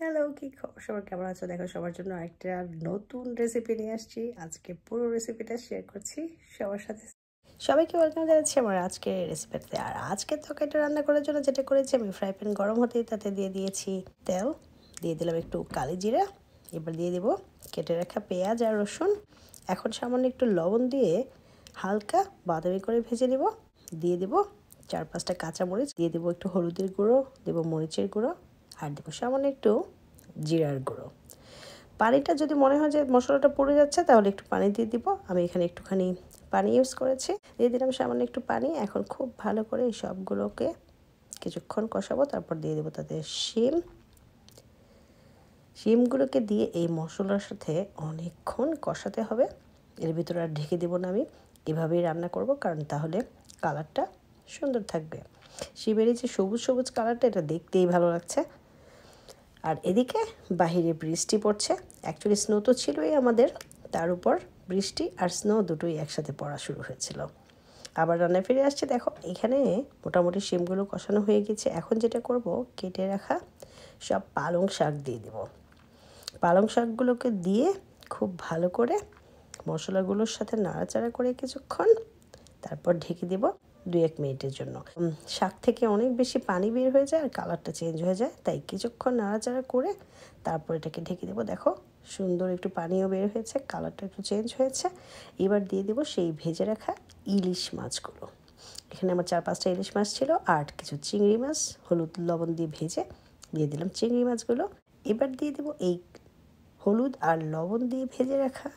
Hello, কি খবর সবার? কেমন আছো? দেখো, সবার জন্য একটা নতুন রেসিপি নিয়ে আসছি। আজকে পুরো রেসিপিটা শেয়ার করছি সবার সাথে। সবাইকে ওয়েলকাম জানাচ্ছি আমার আজকের রেসিপিতে। আর আজকে তরকারিটা রান্না করার জন্য যেটা করেছি, আমি ফ্রাই প্যান গরম হতেই তাতে দিয়ে দিয়েছি তেল, দিয়ে দিলাম একটু কালি জিরা, এবার দিয়ে দেবো কেটে রাখা পেঁয়াজ আর রসুন। এখন সামান্য একটু লবণ দিয়ে হালকা বাদামি করে ভেজে নেব। দিয়ে দেবো 4-5টা কাঁচামরিচ, দিয়ে দেবো একটু হলুদের গুঁড়ো, দেবো মরিচের গুঁড়ো, আর দেবো সামান্য একটু জিরার গুঁড়ো। পানিটা যদি মনে হয় যে মশলাটা পুড়ে যাচ্ছে তাহলে একটু পানি দিয়ে দিব। আমি এখানে একটুখানি পানি ইউজ করেছি, দিয়ে দিলাম সামান্য একটু পানি। এখন খুব ভালো করে এই সবগুলোকে কিছুক্ষণ কষাবো। তারপর দিয়ে দেবো তাতে শিমগুলোকে দিয়ে এই মশলার সাথে অনেকক্ষণ কষাতে হবে। এর ভিতরে আর ঢেকে দেবো না, আমি এভাবেই রান্না করব, কারণ তাহলে কালারটা সুন্দর থাকবে। শিমের এই যে সবুজ সবুজ কালারটা, এটা দেখতেই ভালো লাগছে। আর এদিকে বাহিরে বৃষ্টি পড়ছে। অ্যাকচুয়ালি স্নো তো ছিলই আমাদের, তার উপর বৃষ্টি আর স্নো দুটোই একসাথে পড়া শুরু হয়েছিল। আবার রান্নায় ফিরে আসছে। দেখো, এখানে মোটামুটি শিমগুলো কষানো হয়ে গেছে। এখন যেটা করব, কেটে রাখা সব পালং শাক দিয়ে দেব। পালং শাকগুলোকে দিয়ে খুব ভালো করে মশলাগুলোর সাথে নাড়াচাড়া করে কিছুক্ষণ, তারপর ঢেকে দেব 2-1 মিনিটের জন্য। শাক থেকে অনেক বেশি পানি বের হয়ে যায় আর কালারটা চেঞ্জ হয়ে যায়, তাই কিছুক্ষণ নাড়াচাড়া করে তারপর এটাকে ঢেকে দেবো। দেখো, সুন্দর একটু পানিও বের হয়েছে, কালারটা একটু চেঞ্জ হয়েছে। এবার দিয়ে দেবো সেই ভেজে রাখা ইলিশ মাছগুলো। এখানে আমার 4-5টা ইলিশ মাছ ছিল আর কিছু চিংড়ি মাছ হলুদ লবণ দিয়ে ভেজে দিয়ে দিলাম চিংড়ি মাছগুলো। এবার দিয়ে দেবো এই হলুদ আর লবণ দিয়ে ভেজে রাখা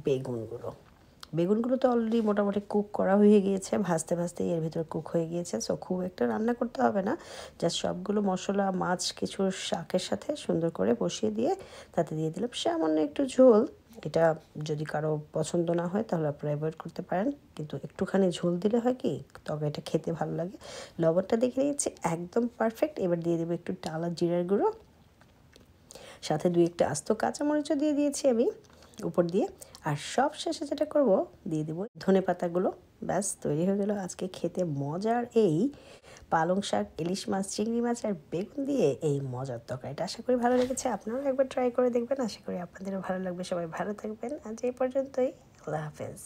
বেগুনগুলো তো অলরেডি মোটামুটি কুক করা হয়ে গিয়েছে, ভাজতে ভাজতেই এর ভিতরে কুক হয়ে গিয়েছে। সো খুব একটা রান্না করতে হবে না, জাস্ট সবগুলো মশলা মাছ কিছু শাকের সাথে সুন্দর করে বসিয়ে দিয়ে তাতে দিয়ে দিলাম সামান্য একটু ঝোল। এটা যদি কারো পছন্দ না হয় তাহলে আপনারা অ্যাভয়েড করতে পারেন, কিন্তু একটুখানি ঝোল দিলে হয় কি, তবে এটা খেতে ভালো লাগে। লবণটা দেখে নিয়েছি একদম পারফেক্ট। এবার দিয়ে দেবো একটু টালা জিরার গুঁড়ো, সাথে 2-1টা আস্ত কাঁচামরিচও দিয়ে দিয়েছি আমি উপর দিয়ে। আর সব শেষে যেটা করব, দিয়ে দেবো ধনেপাতাগুলো। ব্যাস তৈরি হয়ে গেল আজকে খেতে মজার এই পালং শাক, ইলিশ মাছ, চিংড়ি মাছ আর বেগুন দিয়ে এই মজার তরকারিটা। আশা করি ভালো লেগেছে, আপনারাও একবার ট্রাই করে দেখবেন। আশা করি আপনাদেরও ভালো লাগবে। সবাই ভালো থাকবেন। আজ এই পর্যন্তই। আল্লাহ হাফেজ।